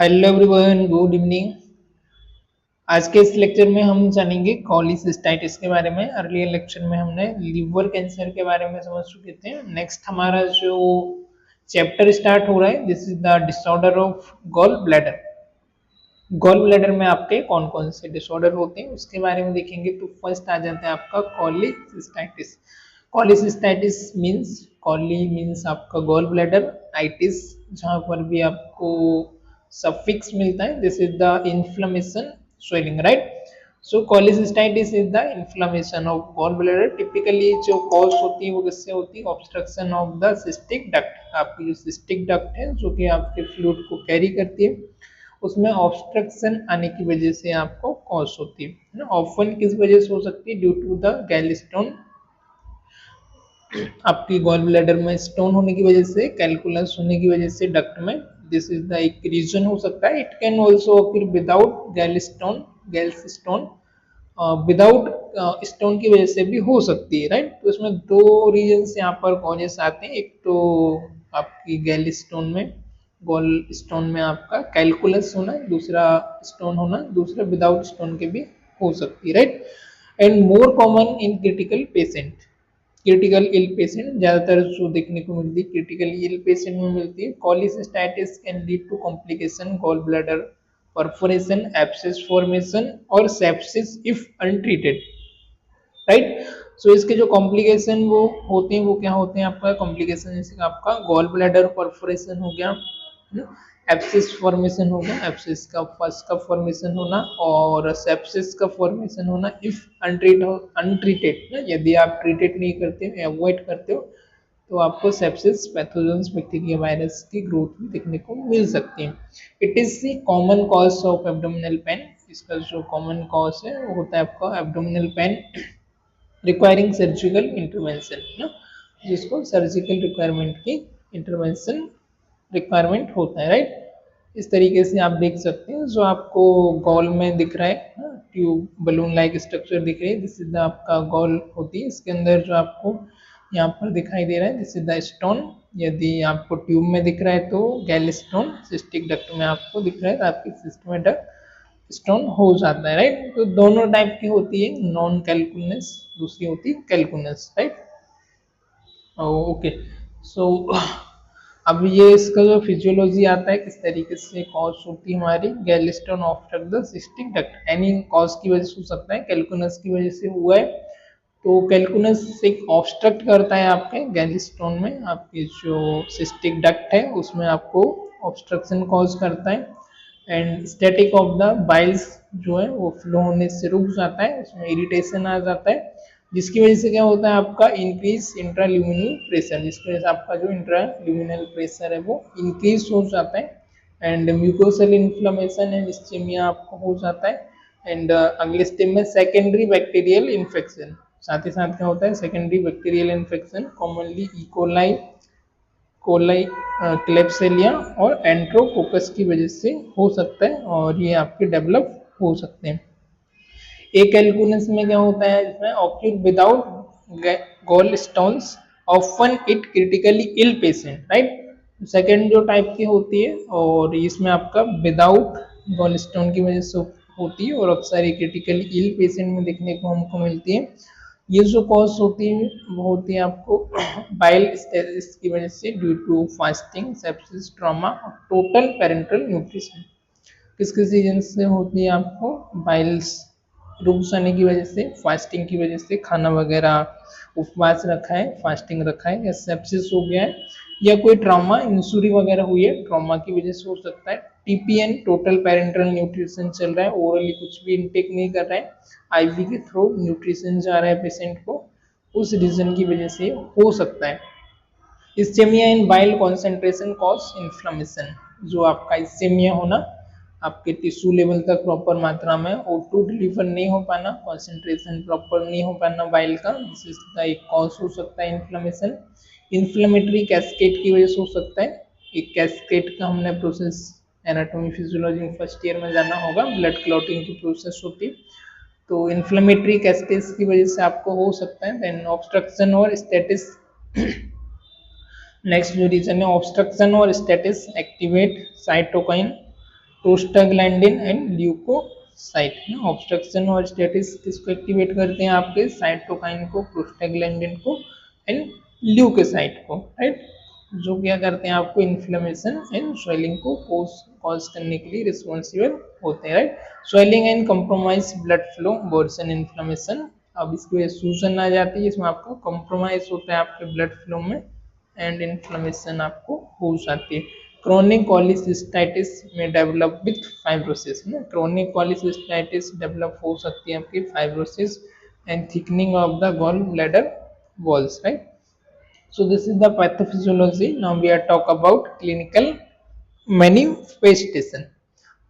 Hello everyone, good evening. आज के इस लेक्चर में हम जानेंगे कॉलिसिस्टाइटिस के बारे में। अर्लियर लेक्चर में हमने लिवर कैंसर के बारे में समझ चुके थे। नेक्स्ट हमारा जो चैप्टर स्टार्ट हो रहा है, this is the disorder of gall bladder. Gall bladder में आपके कौन कौन से डिसऑर्डर होते हैं उसके बारे में देखेंगे। तो फर्स्ट आ जाता है आपका cholecystitis. Cholecystitis means, chole means आपका गॉल ब्लैडर, आइटिस जहां पर भी आपको सफिक्स मिलता है, this is the inflammation swelling, right. So cholecystitis is the inflammation of gall bladder. Typically जो कॉज होती है वो किससे होती है? Obstruction of the cystic duct. आपकी जो सिस्टिक डक्ट है जो कि आपके फ्लूइड को कैरी करती है, उसमें ऑब्स्ट्रक्शन आने की वजह से आपको कॉज होती है। ऑफन किस वजह से हो सकती है? Due to the gallstone. आपकी गॉल ब्लैडर में स्टोन होने की वजह से, कैलकुलस होने की वजह से डक्ट में, दिस इज द एक रीजन हो सकता है। It can also appear without gallstone, gales stone, without stone की वजह से भी हो सकती है, राइट। तो इसमें दो रीजन यहाँ पर कॉजेस आते हैं। एक तो आपकी गैल स्टोन में, गॉल स्टोन में आपका कैलकुलस होना, दूसरा स्टोन होना, दूसरा विदाउट स्टोन के भी हो सकती है, right. And more common in critical patient. Critical ill patient ज्यादातर जो देखने को मिलती है क्रिटिकल इल पेशेंट में मिलती है। Cholecystitis can lead to complication, gall bladder perforation, abscess formation और sepsis if untreated, right. So इसके जो कॉम्प्लिकेशन वो होते हैं वो क्या होते हैं? आपका कॉम्प्लिकेशन जैसे कि आपका गॉल ब्लैडर परफोरेशन हो गया, एब्सिस फॉर्मेशन हो गया, एब्सिस का फर्स्ट का फॉर्मेशन होना और सेप्सिस का फॉर्मेशन होना इफ अनट्रीटेड। यदि आप ट्रीटेड नहीं करते हो, अवॉइड करते हो, तो आपको सेप्सिस, पैथोजेंस, बैक्टीरिया, वायरस की ग्रोथ भी देखने को मिल सकती है। It is the common cause of abdominal pain. इसका जो कॉमन कॉज है वो होता है आपका abdominal pain requiring surgical intervention, जिसको सर्जिकल रिक्वायरमेंट की इंटरवेंशन रिक्वायरमेंट होता है, राइट। इस तरीके से आप देख सकते हैं जो आपको गॉल में दिख रहा है, ट्यूब बलून लाइक स्ट्रक्चर दिख रही है, दिस इज द आपका गॉल होती है। इसके अंदर जो आपको यहाँ पर दिखाई दे रहा है, दिस इज द स्टोन। यदि आपको ट्यूब में दिख रहा है तो गैल स्टोन, सिस्टिक डक्ट में आपको दिख रहा है तो आपकी सिस्टम में डक्ट स्टोन हो जाता है, राइट। तो दोनों टाइप की होती है, नॉन कैलकुलस, दूसरी होती है कैलकुलस, राइट। ओके, सो अब ये इसका जो फिजियोलॉजी आता है, किस तरीके से कॉज होती है हमारी gallstone obstruct the cystic duct. Any cause की वजह से हो सकता है, कैलकुलस की वजह से हुआ है तो कैलकुलस एक ऑब्स्ट्रक्ट करता है आपके गैलस्टोन में, आपकी जो सिस्टिक डक्ट है उसमें आपको ऑब्स्ट्रक्शन कॉज करता है। And static of the Biles जो है वो फ्लो होने से रुक जाता है, उसमें इरिटेशन आ जाता है, जिसकी वजह से क्या होता है आपका इंक्रीज इंट्राल्यूमिनल प्रेशर, जिसकी वजह से आपका जो इंट्राल्यूमिनल प्रेशर है वो इंक्रीज हो जाता है। एंड म्यूकोसल इन्फ्लेमेशन एंड स्टीमिया आपको हो जाता है। एंड अगले स्टेप में सेकेंडरी बैक्टीरियल इन्फेक्शन, साथ ही साथ क्या होता है secondary bacterial infection, commonly e coli, coli, klebsiella और एंट्रोकोकस की वजह से हो सकता है और ये आपके डेवलप हो सकते हैं। एक कैलकुलस में क्या होता है, इसमें occur without gall stones, often it critically ill patient, right. Second जो टाइप की होती है और इसमें आपका विदाउट गॉल स्टोन की वजह से होती है और अक्सर ये क्रिटिकली इल पेशेंट में देखने को हमको मिलती है। ये जो कॉज होती है वो होती है आपको बाइल स्टेसिस की वजह से, due to fasting, sepsis, trauma, total parental nutrition. किस किस रीजन से होती है? आपको बाइल्स रुक जाने की वजह से, फास्टिंग की वजह से, खाना वगैरह उपवास रखा है, फास्टिंग रखा है, या सेप्सिस हो गया है, या कोई ट्रॉमा, इंजुरी वगैरह हुई है, ट्रॉमा की वजह से हो सकता है। टीपीएन, टोटल पेरेंटल न्यूट्रिशन चल रहा है, ओरली कुछ भी इनटेक नहीं कर रहा है, आईवी के थ्रू न्यूट्रिशन जा रहा है पेशेंट को, उस रीजन की वजह से हो सकता है। इस्चेमिया इन बाइल कॉन्सेंट्रेशन कॉज इन्फ्लेमेशन, जो आपका इस्चेमिया होना, आपके टिश्यू लेवल तक प्रॉपर मात्रा में O2 डिलीवर नहीं हो पाना, कॉन्सेंट्रेशन प्रॉपर नहीं हो पाना बाइल का, जिसका एक कॉज हो सकता है इन्फ्लेमेशन। इन्फ्लेमेटरी कैस्केड की वजह से हो सकता है। एक कैस्केड का हमने process anatomy physiology first year में जाना होगा, ब्लड क्लॉटिंग की प्रोसेस होती है, तो इन्फ्लेमेटरी कैस्केड की वजह से आपको हो सकता है। देन ऑब्स्ट्रक्शन और स्टेटिस, नेक्स्ट जो रीजन है ऑब्स्ट्रक्शन और stasis activate cytokine prostaglandin and leukocyte है ना। ऑब्स्ट्रक्शन और स्टेटिस किसको एक्टिवेट करते हैं, आपके साइटोकाइन को, प्रोस्टाग्लैंडिन को एंड ल्यूकोसाइट को, राइट, जो क्या करते हैं आपको इन्फ्लेमेशन एंड स्वेलिंग को कॉज करने के लिए रिस्पॉन्सिबल होते हैं, right. Swelling and compromise blood flow, worsen inflammation, अब इसकी वजह सूजन आ जाती है, इसमें आपको कंप्रोमाइज होता है आपके ब्लड फ्लो में एंड इन्फ्लेमेशन आपको हो जाती है। क्रोनिक कॉलिसिस्टाइटिस में डेवलप विथ फाइब्रोसिस ना, क्रोनिक कॉलिसिस्टाइटिस डेवलप हो सकती है आपकी fibrosis and thickening of the gall bladder walls, right? So this is the pathophysiology. Now we are talk about clinical manifestation.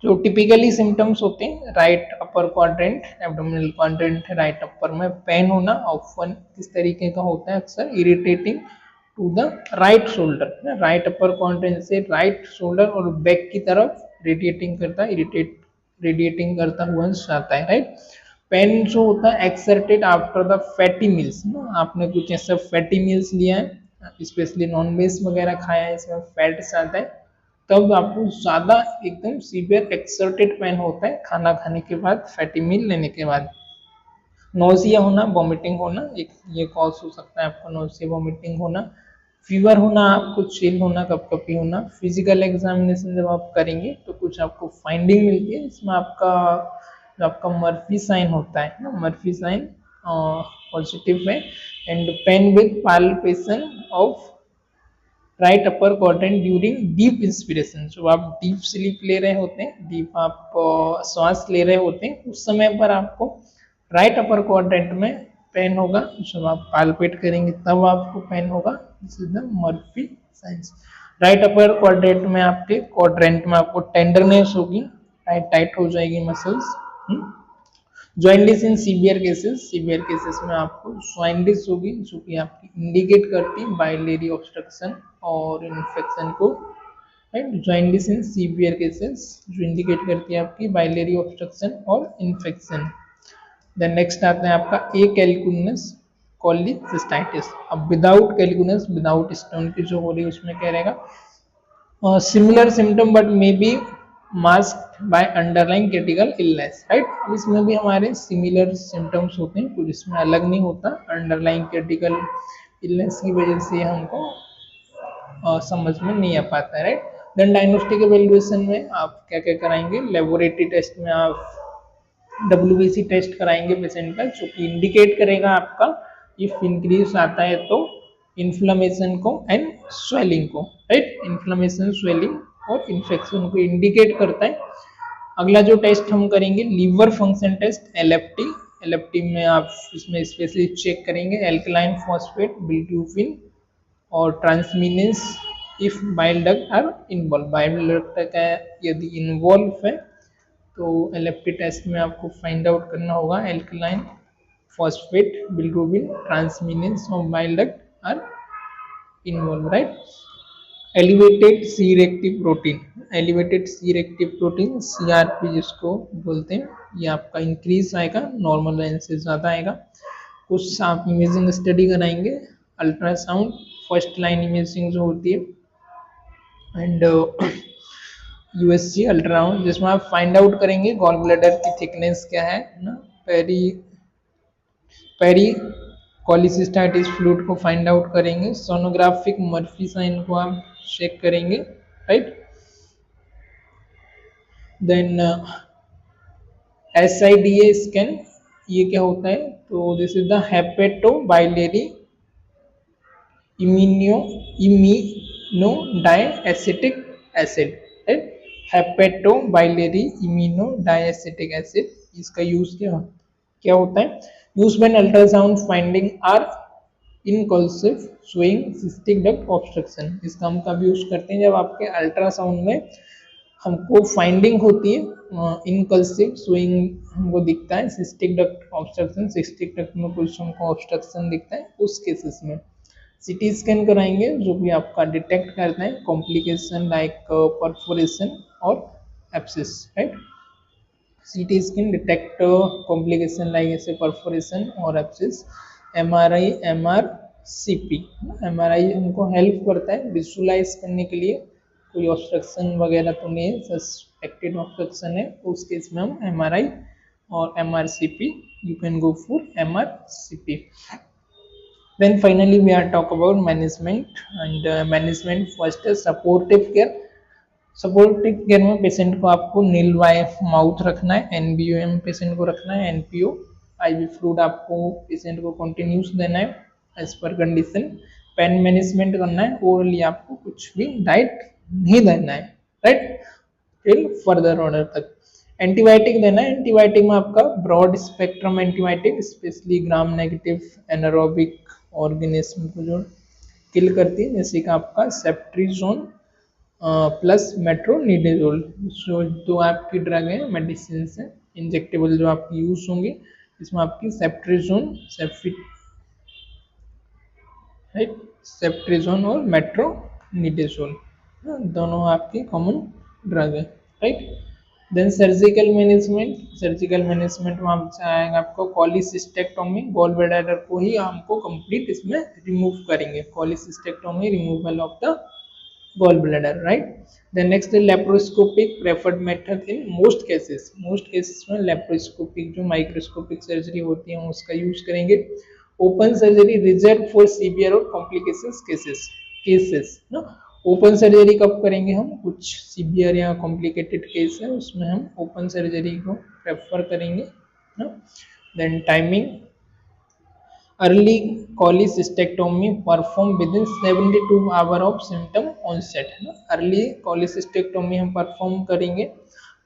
जो टिपिकली सिम्टम्स होते हैं, right upper quadrant, abdominal quadrant, right upper में pen होना, often किस तरीके का होता है, अक्सर irritating to the right shoulder, right upper quadrant से राइट शोल्डर और बैक की तरफ रेडिएटिंग करता है, रेडिएटिंग करता हुआ जाता है, राइट। पेन जो होता है exerted after the fatty meals ना, आपने कुछ ऐसा फैटी मील्स लिया है, स्पेशली नॉन वेज वगैरह खाया है, इसमें फैट्स आता है, तब आपको ज्यादा एकदम सीवियर एक्सर्टेड पेन होता है खाना खाने के बाद, फैटी मील लेने के बाद। नोजिया होना, वॉमिटिंग होना, एक ये कॉज हो सकता है आपको नोजिया वॉमिटिंग होना, फीवर होना, आपको चिल होना, कपकपी होना। फिजिकल एग्जामिनेशन जब आप करेंगे तो कुछ आपको फाइंडिंग मिलती है, इसमें आपका मर्फी साइन होता है ना, मर्फी साइन पॉजिटिव है, and pain with palpation of right upper quadrant during deep inspiration, जब आप डीप स्लीप ले रहे होते हैं, डीप आप श्वास ले रहे होते हैं, उस समय पर आपको राइट अपर क्वाड्रेंट में पेन होगा, जब आप पाल्पेट करेंगे तब आपको पेन होगा, this is the Murphy science. Right upper quadrant में आपको टेंडरनेस होगी, टाइट हो जाएगी muscles. Jaundice in severe cases में आपको जॉइंटिस होगी, जो कि आपकी इंडिकेट करती है बाइलेरी ऑब्स्ट्रक्शन और इन्फेक्शन को, right. Jaundice in severe cases जो इंडिकेट करती है आपकी बाइलेरी ऑब्स्ट्रक्शन और इन्फेक्शन। देन नेक्स्ट आता है आपका ए कैल्कुनस कॉलिसिस्टाइटिस। अब विदाउट कैल्कुनस, विदाउट स्टोन की जो हो रही है उसमें क्या रहेगा, similar symptom but may be masked by underlying critical illness, right. अब इसमें भी हमारे सिमिलर सिम्टम्स होते हैं, कुछ इसमें अलग नहीं होता, अंडरलाइन क्रिटिकल इलनेस की वजह से हमको समझ में नहीं आ पाता है, राइट। देन डायग्नोस्टिक एवेल्युएशन में आप क्या क्या कराएंगे, लेबोरेटरी टेस्ट में आप WBC टेस्ट कराएंगे पेशेंट का, जो कि इंडिकेट करेगा आपका इफ इंक्रीज आता है तो इन्फ्लेमेशन को एंड स्वेलिंग को, राइट। इन्फ्लेमेशन, स्वेलिंग और इन्फेक्शन को इंडिकेट करता है। अगला जो टेस्ट हम करेंगे लीवर फंक्शन टेस्ट, LFT में आप इसमें स्पेशली चेक करेंगे एल्कलाइन फॉस्फेट, बिल्ट्यूफिन और transaminase if bile duct are involve, bile duct का यदि इन्वॉल्व है तो LFT टेस्ट में आपको फाइंड आउट करना होगा एल्कलाइन फॉस्फेट, बिल्ट्यूफिन, ट्रांसमिनेंस और bile duct are involved, right. Elevated C reactive protein, CRP जिसको बोलते हैं, ये आपका इंक्रीज आएगा, नॉर्मल रेंज से ज़्यादा आएगा। कुछ आप इमेजिंग स्टडी कराएंगे, अल्ट्रासाउंड, फर्स्ट लाइन इमेजिंग जो होती है, एंड USG अल्ट्रासाउंड, जिसमें आप फाइंड आउट करेंगे गॉल ब्लैडर की थिकनेस क्या है ना, पेरी कॉलिसिस्टाइटिस फ्लूइड को फाइंड आउट करेंगे, सोनोग्राफिक मर्फी साइन को आप चेक करेंगे, राइट। देन SIDA स्कैन, ये क्या होता है, तो this is the hepatobiliary immuno diacetic acid, right. Hepatobiliary immuno diacetic acid, इसका यूज क्या होता है, use when ultrasound finding are inconclusive showing cystic duct obstruction, इसका हम कब यूज करते हैं, जब आपके अल्ट्रासाउंड में हमको फाइंडिंग होती है इनकल्सिव शोइंग, हमको दिखता है cystic duct obstruction, cystic duct में कुछ हमको ऑब्स्ट्रक्शन दिखता है, उस केसेस में CT स्कैन कराएंगे, जो भी आपका डिटेक्ट करता है कॉम्प्लिकेशन लाइक परफोरेशन और abscess, right. CT scan detect complication like ऐसे परफोरेशन और एब्सिस। MRI, MRCP, MRI हमको हेल्प करता है विजुअलाइज करने के लिए कोई ऑब्स्ट्रक्शन वगैरह तो नहीं है, सस्पेक्टेड ऑब्स्ट्रक्शन है तो उस केस में हम MRI और MRCP, you can go for MRCP. Then finally we are talk about management, and management first is supportive care. Supportive care में पेशेंट को आपको नील वाई माउथ रखना है, NBOM पेशेंट को रखना है, NPO IV फ्लूइड आपको पेशेंट को कंटिन्यूस देना है as per condition. Pain management करना है, ओरली आपको कुछ भी डाइट नहीं देना है, राइट, टिल फर्दर ऑर्डर तक। एंटीबायोटिक देना है, एंटीबायोटिक में आपका broad spectrum antibiotic, specially gram negative anaerobic organism को जो किल करती है, जैसे कि आपका सेप्ट्रीजोन प्लस मेट्रोनिडेजोल, जो दो आपकी ड्रग है, मेडिसिन है इंजेक्टेबल जो आपकी यूज होंगे, इसमें आपकी सेप्ट्रीजोन राइट, सेप्ट्रीजोन और मेट्रोनिडेजोल दोनों आपकी कॉमन ड्रग है, right. Then surgical management, surgical management में आपसे आएगा आपको कॉलिसिस्टेक्टोमी, गॉल ब्लैडर को ही हमको कंप्लीट इसमें रिमूव करेंगे, cholecystectomy, removal of the gall bladder, right. The next is laparoscopic preferred method in most cases, most cases में laparoscopic जो माइक्रोस्कोपिक सर्जरी होती है उसका यूज करेंगे। Open surgery reserve for severe और कॉम्प्लिकेशंस केसेस ना, ओपन सर्जरी कब करेंगे हम, कुछ सीवियर या कॉम्प्लिकेटेड केस है उसमें हम ओपन सर्जरी को प्रेफर करेंगे ना। Then timing, early cholecystectomy perform within 72 hour of symptom onset है ना, early cholecystectomy हम परफॉर्म करेंगे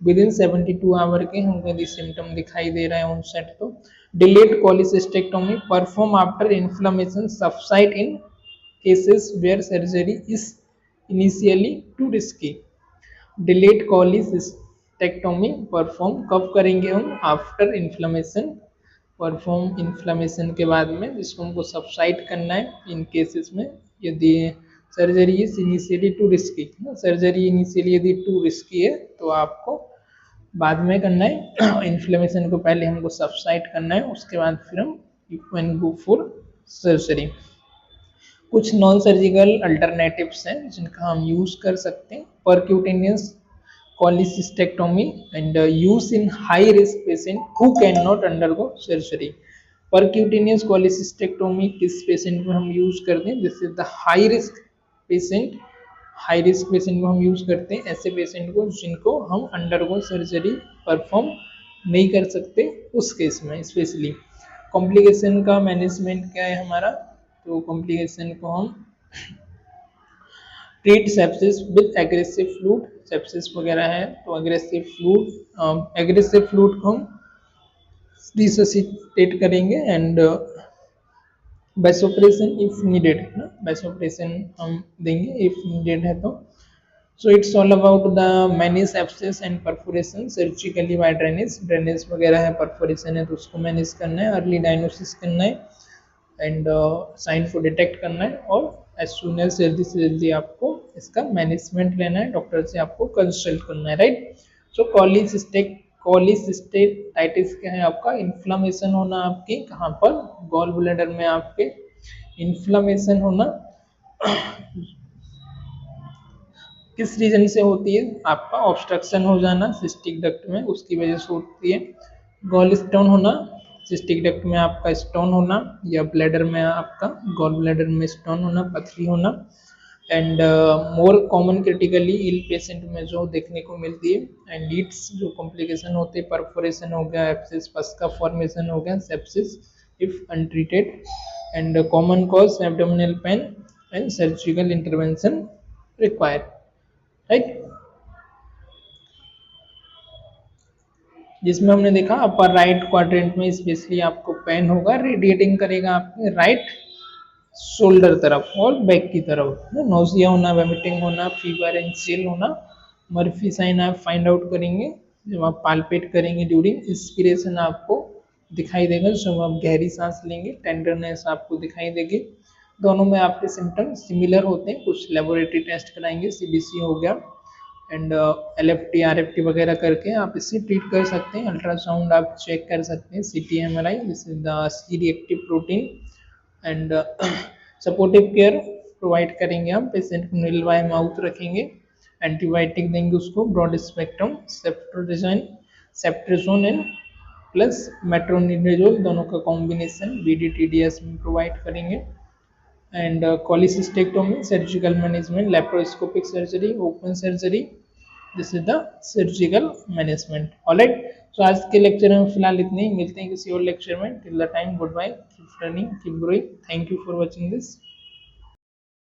विदिन 72 आवर के, हमको यदि सिम्टम दिखाई दे रहा है ऑनसेट तो। Delayed cholecystectomy perform after inflammation subside in cases where surgery is initially too risky. Delayed cholecystectomy perform कब करेंगे हम, आफ्टर इन्फ्लेमेशन, परफॉर्म इन्फ्लेमेशन के बाद में, जिसको हमको सबसाइड करना है इन केसेस में यदि surgery is initially too risky, surgery initially यदि टू रिस्की है तो आपको बाद में करना है, इन्फ्लेमेशन को पहले हमको सबसाइड करना है, उसके बाद फिर हम you can go for surgery. कुछ नॉन सर्जिकल अल्टरनेटिव्स हैं जिनका हम यूज कर सकते हैं, percutaneous cholecystectomy and use in high risk patient who cannot undergo surgery। percutaneous cholecystectomy किस पेशेंट में हम यूज करते हैं, this is the high risk patient, high risk patient को हम यूज करते हैं ऐसे पेशेंट को जिनको हम अंडरगो सर्जरी परफॉर्म नहीं कर सकते, उस केस में स्पेशली। कॉम्प्लिकेशन का मैनेजमेंट क्या है हमारा, तो कॉम्प्लिकेशन को हम treat sepsis with aggressive fluid, sepsis वगैरह है तो एग्रेसिव फ्लूइड को हम रिससिटेट करेंगे एंड वैसोप्रेशन इफ नीडेड है ना, वैसोप्रेशन हम देंगे इफ नीडेड है तो। So it's all about the manage abscess and perforation surgically by drainage, drainage वगैरह है, परफोरेशन है तो उसको मैनेज करना है, अर्ली डायग्नोसिस करना है एंड साइन को डिटेक्ट करना है, और एज सुन एज जल्दी से जल्दी आपको इसका मैनेजमेंट लेना है, डॉक्टर से आपको कंसल्ट करना है, राइट। सो कोलिसिस्टेटाइटिस क्या है आपका, इन्फ्लामेशन होना आपके कहाँ पर, गॉल ब्लैडर में आपके इन्फ्लामेशन होना किस रीजन से होती है, आपका ऑब्स्ट्रक्शन हो जाना सिस्टिक डक्ट में, उसकी वजह से होती है। गॉल स्टोन होना, सिस्टिक डक्ट में आपका स्टोन होना, या ब्लैडर में आपका गॉल ब्लैडर में स्टोन होना, पथरी होना। And more common critically ill patient में जो देखने को मिलती है, एंड लीड्स जो कॉम्प्लिकेशन होते हैं, परफोरेशन हो गया, एब्सेस पस का फॉर्मेशन हो गया, sepsis if untreated, and common cause abdominal pain and surgical intervention required, right. जिसमें हमने देखा अपर राइट क्वाड्रेंट में स्पेशली आपको पेन होगा, रेडिएटिंग करेगा आपके राइट शोल्डर तरफ और बैक की तरफ, नोजिया होना, वोमिटिंग होना, फीवर एंड चिल होना। मर्फी साइन आप फाइंड आउट करेंगे जब आप पाल्पेट करेंगे, ड्यूरिंग इंस्पिरेशन आपको दिखाई देगा, जब आप गहरी सांस लेंगे टेंडरनेस आपको दिखाई देगी। दोनों में आपके सिम्टम सिमिलर होते हैं, कुछ लेबोरेटरी टेस्ट कराएंगे, CBC हो गया एंड LFT RFT वगैरह करके आप इससे ट्रीट कर सकते हैं। अल्ट्रासाउंड आप चेक कर सकते हैं, CT MRI, this is the C reactive protein and supportive care provide करेंगे हम, पेशेंट को नील वाई माउथ रखेंगे, एंटीबायोटिक देंगे उसको, broad spectrum ceftriaxone and plus metronidazole, दोनों का कॉम्बिनेशन BDTDS में प्रोवाइड करेंगे। And cholecystectomy, surgical management, laparoscopic surgery, open surgery, this is the surgical management. Alright, तो आज के लेक्चर में फिलहाल इतने ही, मिलते हैं किसी और लेक्चर में। Till the time, goodbye, keep learning, keep growing, thank you for watching this.